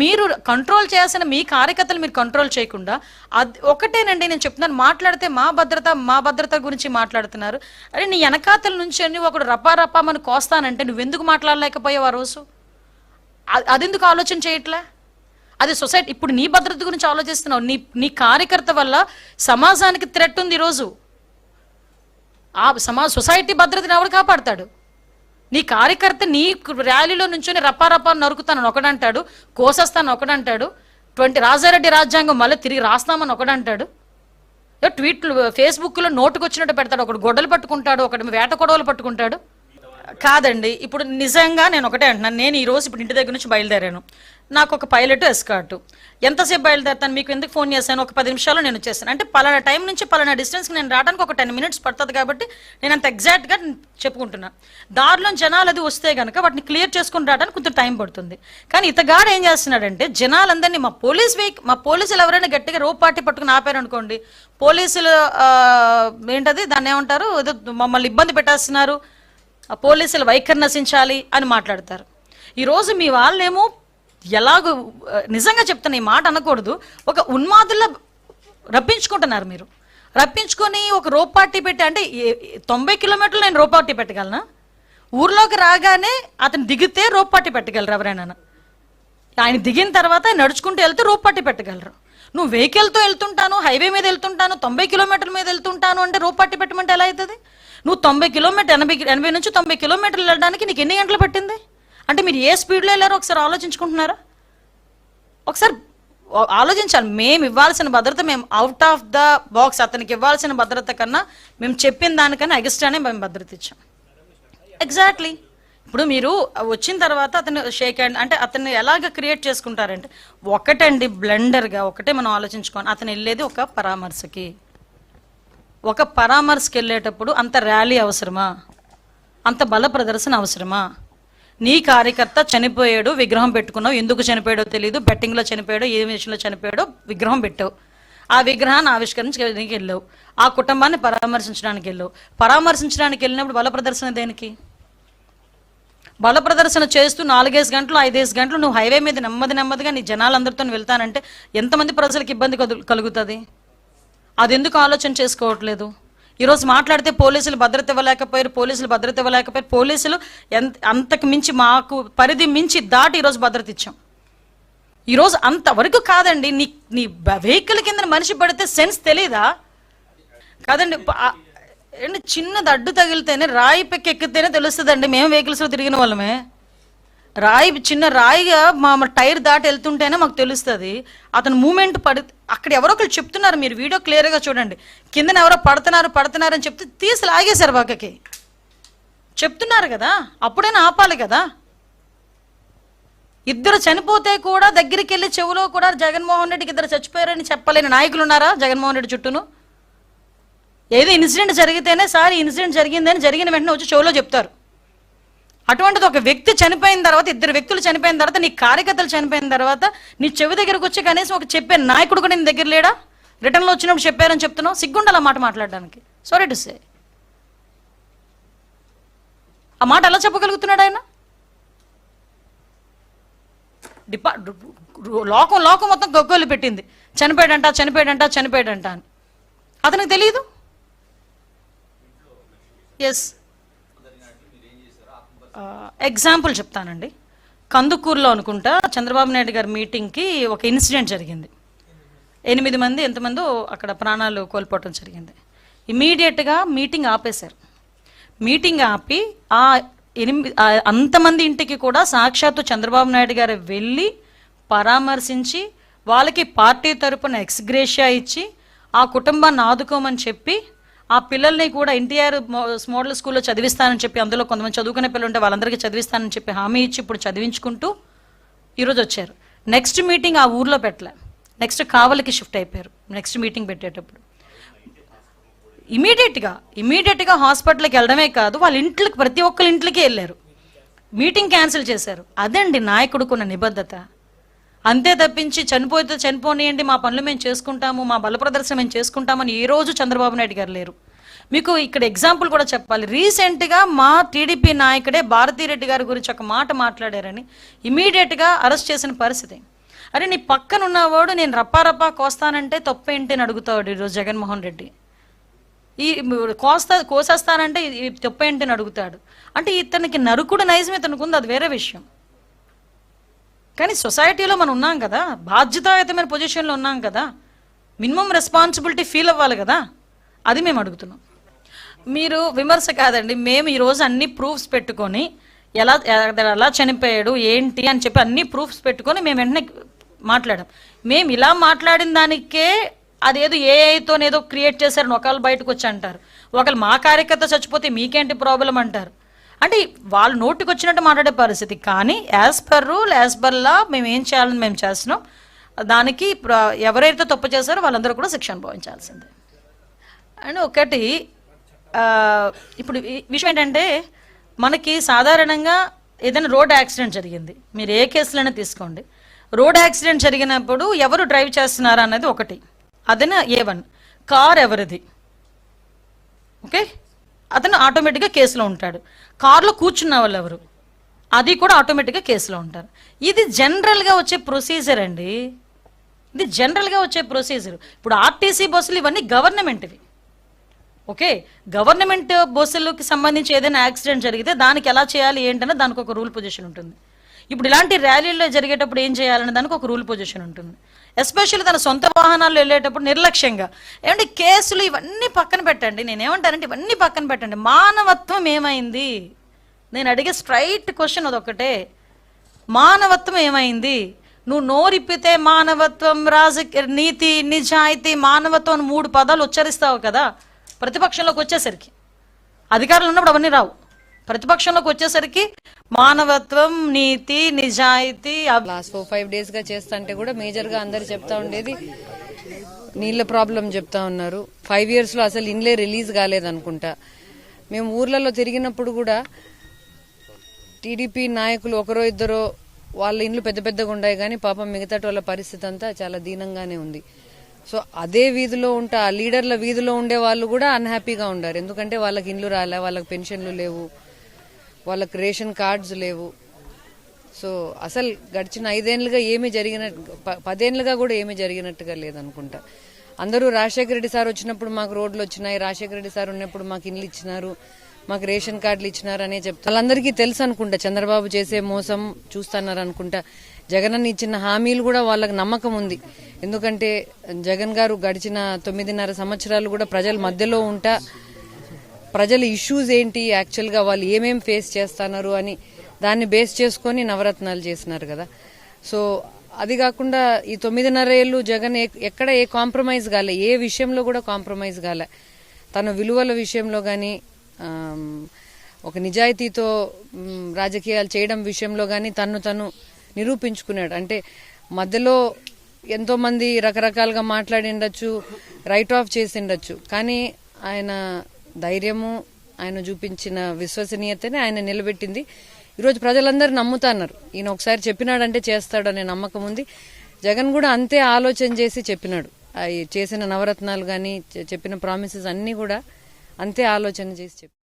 మీరు కంట్రోల్ చేయాల్సిన మీ కార్యకర్తలు మీరు కంట్రోల్ చేయకుండా అది ఒకటేనండి నేను చెప్తున్నాను. మాట్లాడితే మా భద్రత గురించి మాట్లాడుతున్నారు. అరే నీ వెనకాతల నుంచి అన్ని ఒకడు రపామని కోస్తానంటే నువ్వెందుకు మాట్లాడలేకపోయావు ఆ రోజు? అదెందుకు ఆలోచన చేయట్లే? అది సొసైటీ ఇప్పుడు నీ భద్రత గురించి ఆలోచిస్తున్నావు. నీ కార్యకర్త వల్ల సమాజానికి థ్రెట్ ఉంది ఈరోజు. ఆ సొసైటీ భద్రతని ఎవరు కాపాడతాడు? నీ కార్యకర్త నీ ర్యాలీలో నుంచొని రప్పా నరుకుతానని ఒకడంటాడు, కోసేస్తాను ఒకడంటాడు, రాజారెడ్డి రాజ్యాంగం మళ్ళీ తిరిగి రాస్తామని ఒకడంటాడు, ట్వీట్లు ఫేస్బుక్లో నోటుకొచ్చినట్టు పెడతాడు, ఒకడు గొడ్డలు పట్టుకుంటాడు, ఒకటి వేట కొడవలు పట్టుకుంటాడు. కాదండి, ఇప్పుడు నిజంగా నేను ఒకటే అంటున్నాను. నేను ఈరోజు ఇప్పుడు ఇంటి దగ్గర నుంచి బయలుదేరాను. నాకు ఒక పైలట్ ఎస్కార్ట్. ఎంతసేపు బయలుదేరుతాను? మీకు ఎందుకు ఫోన్ చేశాను? ఒక 10 నిమిషాల్లో నేను వచ్చేసాను. అంటే పలానా టైం నుంచి పలానా డిస్టెన్స్కి నేను రావడానికి ఒక 10 మినిట్స్ పడుతుంది కాబట్టి నేను అంత ఎగ్జాక్ట్గా చెప్పుకుంటున్నా. దారిలో జనాలు అది వస్తే కనుక వాటిని క్లియర్ చేసుకుని రావడానికి కొంచెం టైం పడుతుంది. కానీ ఇతగాడు ఏం చేస్తున్నాడంటే జనాలందరినీ మా పోలీసులు ఎవరైనా గట్టిగా రోప్ పార్టీ పట్టుకుని ఆపారు అనుకోండి, పోలీసులు ఏంటది దాన్ని ఏమంటారు, ఏదో మమ్మల్ని ఇబ్బంది పెట్టేస్తున్నారు, పోలీసులు వైఖరి నశించాలి అని మాట్లాడతారు. ఈరోజు మీ వాళ్ళేమో ఎలాగో నిజంగా చెప్తున్నా, ఈ మాట అనకూడదు, ఒక ఉన్మాదుల్లో రప్పించుకుంటున్నారు. మీరు రప్పించుకొని ఒక రోప్ పార్టీ పెట్టి, అంటే 90 కిలోమీటర్లు నేను రోప్ పార్టీ పెట్టగలనా? ఊర్లోకి రాగానే అతను దిగితే రోప్ పార్టీ పెట్టగలరు ఎవరైనా? ఆయన దిగిన తర్వాత నడుచుకుంటూ వెళ్తే రోప్ పార్టీ పెట్టగలరు. నువ్వు వెహికల్తో వెళ్తుంటాను, హైవే మీద వెళ్తుంటాను, 90 కిలోమీటర్ల మీద వెళ్తుంటాను అంటే రోప్ పార్టీ పెట్టమంటే ఎలా అవుతుంది? నువ్వు 90 కిలోమీటర్ 80 నుంచి 90 కిలోమీటర్లు వెళ్ళడానికి నీకు ఎన్ని గంటలు పట్టింది? అంటే మీరు ఏ స్పీడ్లో వెళ్ళారో ఒకసారి ఆలోచించుకుంటున్నారా? ఒకసారి ఆలోచించాలి. మేము ఇవ్వాల్సిన భద్రత మేము అవుట్ ఆఫ్ ద బాక్స్, అతనికి ఇవ్వాల్సిన భద్రత కన్నా మేము చెప్పిన దానికన్నా ఎగస్ట్రానే మేము భద్రత ఇచ్చాం. ఎగ్జాక్ట్లీ. ఇప్పుడు మీరు వచ్చిన తర్వాత అతను షేక్ హ్యాండ్ అంటే అతన్ని ఎలాగ క్రియేట్ చేసుకుంటారంటే, ఒకటండి బ్లెండర్గా ఒకటే మనం ఆలోచించుకోండి. అతను వెళ్ళేది ఒక పరామర్శకి వెళ్ళేటప్పుడు అంత ర్యాలీ అవసరమా? అంత బల ప్రదర్శన అవసరమా? నీ కార్యకర్త చనిపోయాడు, విగ్రహం పెట్టుకున్నావు, ఎందుకు చనిపోయాడో తెలియదు, బెట్టింగ్లో చనిపోయాడో ఏ విషయంలో చనిపోయాడో విగ్రహం పెట్టావు, ఆ విగ్రహాన్ని ఆవిష్కరించడానికి వెళ్ళావు, ఆ కుటుంబాన్ని పరామర్శించడానికి వెళ్ళినప్పుడు బల ప్రదర్శన దేనికి? బల ప్రదర్శన చేస్తూ 4 గంటలు 5 గంటలు నువ్వు హైవే మీద నెమ్మదిగా నీ జనాలందరితో వెళ్తానంటే ఎంతమంది ప్రజలకు ఇబ్బంది కలుగుతుంది? అది ఎందుకు ఆలోచన చేసుకోవట్లేదు? ఈరోజు మాట్లాడితే పోలీసులు భద్రత ఇవ్వలేకపోయారు, పోలీసులు అంతకు మించి మాకు పరిధి మించి దాటి ఈరోజు భద్రత ఇచ్చాం. ఈరోజు అంతవరకు కాదండి. నీ వెహికల్ కింద మనిషి పడితే సెన్స్ తెలీదా? కాదండి, చిన్నది అడ్డు తగిలితేనే రాయి పెక్కి ఎక్కితేనే తెలుస్తుందండి. మేము వెహికల్స్లో తిరిగిన వాళ్ళమే. చిన్న రాయిగా మా టైర్ దాటి వెళ్తుంటేనే మాకు తెలుస్తుంది. అతను మూమెంట్ అక్కడ ఎవరో ఒకరు చెప్తున్నారు, మీరు వీడియో క్లియర్గా చూడండి, కిందన ఎవరో పడుతున్నారు అని చెప్తే తీసి లాగేశారు పక్కకి. చెప్తున్నారు కదా, అప్పుడైనా ఆపాలి కదా. 2 చనిపోతే కూడా దగ్గరికి వెళ్ళి చెవులో కూడా జగన్మోహన్ రెడ్డికి 2 చచ్చిపోయారని చెప్పలేని నాయకులు ఉన్నారా జగన్మోహన్ రెడ్డి చుట్టూను? ఏదో ఇన్సిడెంట్ జరిగితేనే సార్ ఇన్సిడెంట్ జరిగిందని జరిగిన వెంటనే వచ్చి చెవులో చెప్తారు. అటువంటిది ఒక వ్యక్తి చనిపోయిన తర్వాత, 2 వ్యక్తులు చనిపోయిన తర్వాత, నీ కార్యకర్తలు చనిపోయిన తర్వాత నీ చెవి దగ్గరకు వచ్చి కనీసం ఒక చెప్పే నాయకుడు కూడా నీ దగ్గర లేడా? రిటర్న్లో వచ్చినప్పుడు చెప్పారని చెప్తున్నావు. సిగ్గుండాలి ఆ మాట మాట్లాడడానికి. Sorry to say. ఆ మాట ఎలా చెప్పగలుగుతున్నాడు ఆయన? లోకం మొత్తం గొగ్గోలు పెట్టింది, చనిపోయాడంట అని. అతనికి తెలియదు. ఎస్, ఎగ్జాంపుల్ చెప్తానండి. కందుకూరులో అనుకుంటా చంద్రబాబు నాయుడు గారి మీటింగ్కి ఒక ఇన్సిడెంట్ జరిగింది. 8 మంది ఎంతమందో అక్కడ ప్రాణాలు కోల్పోవటం జరిగింది. ఇమీడియట్గా మీటింగ్ ఆపేశారు. మీటింగ్ ఆపి అంతమంది ఇంటికి కూడా సాక్షాత్తు చంద్రబాబు నాయుడు గారు వెళ్ళి పరామర్శించి వాళ్ళకి పార్టీ తరపున ఎక్స్గ్రేషియా ఇచ్చి ఆ కుటుంబాన్ని ఆదుకోమని చెప్పి, ఆ పిల్లల్ని కూడా ఎన్టీఆర్ మోడల్ స్కూల్లో చదివిస్తానని చెప్పి, అందులో కొంతమంది చదువుకునే పిల్లలు ఉంటే వాళ్ళందరికీ చదివిస్తానని చెప్పి హామీ ఇచ్చి ఇప్పుడు చదివించుకుంటూ ఈరోజు వచ్చారు. నెక్స్ట్ మీటింగ్ ఆ ఊర్లో పెట్టలే, నెక్స్ట్ కావలికి షిఫ్ట్ అయిపోయారు. నెక్స్ట్ మీటింగ్ పెట్టేటప్పుడు ఇమీడియట్గా హాస్పిటల్కి వెళ్ళడమే కాదు, వాళ్ళ ఇంట్లోకి ప్రతి ఒక్కరి ఇంట్లోకి వెళ్ళారు, మీటింగ్ క్యాన్సిల్ చేశారు. అదండి నాయకుడుకున్న నిబద్ధత. అంతే తప్పించి చనిపోతే చనిపోనియండి, మా పనులు మేము చేసుకుంటాము, మా బల ప్రదర్శన మేము చేసుకుంటామని ఏ రోజు చంద్రబాబు నాయుడు గారు లేరు. మీకు ఇక్కడ ఎగ్జాంపుల్ కూడా చెప్పాలి. రీసెంట్గా మా టీడీపీ నాయకుడే భారతీరెడ్డి గారి గురించి ఒక మాట మాట్లాడారని ఇమీడియట్గా అరెస్ట్ చేసిన పరిస్థితి. అరే నీ పక్కన ఉన్నవాడు నేను రప్పా కోస్తానంటే తప్పేంటి అని అడుగుతాడు ఈరోజు జగన్మోహన్ రెడ్డి. ఈ కోసేస్తానంటే తప్పేంటి అని అడుగుతాడు. అంటే ఇతనికి నరుకుడు నైజం ఇతనికి ఉంది, అది వేరే విషయం. కానీ సొసైటీలో మనం ఉన్నాం కదా, బాధ్యతాయుతమైన పొజిషన్లో ఉన్నాం కదా, మినిమం రెస్పాన్సిబిలిటీ ఫీల్ అవ్వాలి కదా, అది మేము అడుగుతున్నాం. మీరు విమర్శ కాదండి, మేము ఈరోజు అన్ని ప్రూఫ్స్ పెట్టుకొని ఎలా చనిపోయాడు ఏంటి అని చెప్పి అన్ని ప్రూఫ్స్ పెట్టుకొని మేము వెంటనే మాట్లాడాం. మేము ఇలా మాట్లాడిన దానికే అదేదో ఏఐతోనేదో క్రియేట్ చేశారని ఒకళ్ళు బయటకు వచ్చి అంటారు, ఒకళ్ళు మా కార్యకర్త చచ్చిపోతే మీకేంటి ప్రాబ్లం అంటారు. అంటే వాళ్ళు నోటికి వచ్చినట్టు మాట్లాడే పరిస్థితి. కానీ as per rule as per law మేము ఏం చేయాలని మేము చేస్తున్నాం. దానికి ఎవరైతే తప్పు చేశారో వాళ్ళందరూ కూడా శిక్ష అనుభవించాల్సిందే. అండ్ ఒకటి ఇప్పుడు విషయం ఏంటంటే, మనకి సాధారణంగా ఏదైనా రోడ్ యాక్సిడెంట్ జరిగింది, మీరు ఏ కేసులైనా తీసుకోండి, రోడ్ యాక్సిడెంట్ జరిగినప్పుడు ఎవరు డ్రైవ్ చేస్తున్నారా అన్నది ఒకటి, అదైనా A1. కార్ ఎవరిది, ఓకే, అతను ఆటోమేటిక్గా కేసులో ఉంటాడు. కార్లో కూర్చున్న వాళ్ళు ఎవరు, అది కూడా ఆటోమేటిక్గా కేసులో ఉంటారు. ఇది జనరల్గా వచ్చే ప్రొసీజర్ అండి, ఇది జనరల్గా వచ్చే ప్రొసీజర్. ఇప్పుడు ఆర్టీసీ బస్సులు ఇవన్నీ గవర్నమెంట్వి, ఓకే. గవర్నమెంట్ బస్సులకి సంబంధించి ఏదైనా యాక్సిడెంట్ జరిగితే దానికి ఎలా చేయాలి ఏంటనే దానికి ఒక రూల్ పొజిషన్ ఉంటుంది. ఇప్పుడు ఇలాంటి ర్యాలీల్లో జరిగేటప్పుడు ఏం చేయాలనే దానికి ఒక రూల్ పొజిషన్ ఉంటుంది. ఎస్పెషల్లీ తన సొంత వాహనాల్లో వెళ్ళేటప్పుడు నిర్లక్ష్యంగా ఏమంటే కేసులు ఇవన్నీ పక్కన పెట్టండి. నేనేమంటానంటే ఇవన్నీ పక్కన పెట్టండి, మానవత్వం ఏమైంది? నేను అడిగే స్ట్రైట్ క్వశ్చన్ అదొక్కటే, మానవత్వం ఏమైంది? నువ్వు నోరిప్పితే మానవత్వం, నీతి, నిజాయితీ, మానవత్వం 3 పదాలు ఉచ్చరిస్తావు కదా. ప్రతిపక్షంలోకి వచ్చేసరికి, అధికారులు ఉన్నప్పుడు అవన్నీ రావు. ప్రతిపక్షంలోకి వచ్చేసరికి మానవత్వం, నీతి, నిజాయితీ. లాస్ట్ 4-5 days గా చేస్తా కూడా మేజర్ గా అందరు చెప్తా ఉండేది నీళ్ల ప్రాబ్లం చెప్తా ఉన్నారు. 5 years లో అసలు ఇండ్లే రిలీజ్ కాలేదనుకుంటా. మేము ఊర్లలో తిరిగినప్పుడు కూడా టీడీపీ నాయకులు ఒకరో ఇద్దరో వాళ్ళ ఇండ్లు పెద్ద పెద్దగా ఉన్నాయి, కానీ పాపం మిగతా వాళ్ళ పరిస్థితి అంతా చాలా దీనంగానే ఉంది. సో అదే వీధిలో ఉంటా ఆ లీడర్ల వీధిలో ఉండే వాళ్ళు కూడా అన్హ్యాపీగా ఉండారు. ఎందుకంటే వాళ్ళకి ఇండ్లు రాలే, వాళ్ళకి పెన్షన్లు లేవు, వాళ్ళకి రేషన్ కార్డ్స్ లేవు. సో అసలు గడిచిన 5 ఏళ్లుగా ఏమీ 10 ఏళ్లుగా కూడా ఏమీ జరిగినట్టుగా లేదనుకుంటా. అందరూ రాజశేఖర రెడ్డి సార్ వచ్చినప్పుడు మాకు రోడ్లు వచ్చినాయి, రాజశేఖర రెడ్డి సార్ ఉన్నప్పుడు మాకు ఇండ్లు ఇచ్చినారు, మాకు రేషన్ కార్డులు ఇచ్చినారు అనే చెప్తారు. వాళ్ళందరికీ తెలుసు అనుకుంటా చంద్రబాబు చేసే మోసం చూస్తున్నారు అనుకుంటా. జగన్ అన్న ఇచ్చిన హామీలు కూడా వాళ్ళకి నమ్మకం ఉంది. ఎందుకంటే జగన్ గారు గడిచిన 9.5 సంవత్సరాలు కూడా ప్రజల మధ్యలో ఉంటా ప్రజల ఇష్యూస్ ఏంటి, యాక్చువల్ గా వాళ్ళు ఏమేం ఫేస్ చేస్తున్నారు అని దాన్ని బేస్ చేసుకుని నవరత్నాలు చేసినారు కదా. సో అది కాకుండా ఈ 9.5 ఏళ్లు జగన్ ఎక్కడ ఏ కాంప్రమైజ్ కాలే, ఏ విషయంలో కూడా కాంప్రమైజ్ కాలే. తన విలువల విషయంలో గాని, ఒక నిజాయితీతో రాజకీయాలు చేయడం విషయంలో గాని తను నిరూపించుకున్నాడు. అంటే మధ్యలో ఎంతో మంది రకరకాలుగా మాట్లాడిండొచ్చు, రైట్ ఆఫ్ చేసిండొచ్చు, కానీ ఆయన ధైర్యము, ఆయన చూపించిన విశ్వసనీయతనే ఆయన నిలబెట్టింది. ఈరోజు ప్రజలందరూ నమ్ముతున్నారు, ఈయన ఒకసారి చెప్పినాడంటే చేస్తాడు అనే నమ్మకం ఉంది. జగన్ కూడా అంతే ఆలోచన చేసి చెప్పినాడు. చేసిన నవరత్నాలు గాని, చెప్పిన ప్రామిసెస్ అన్ని కూడా అంతే ఆలోచన చేసి చెప్పారు.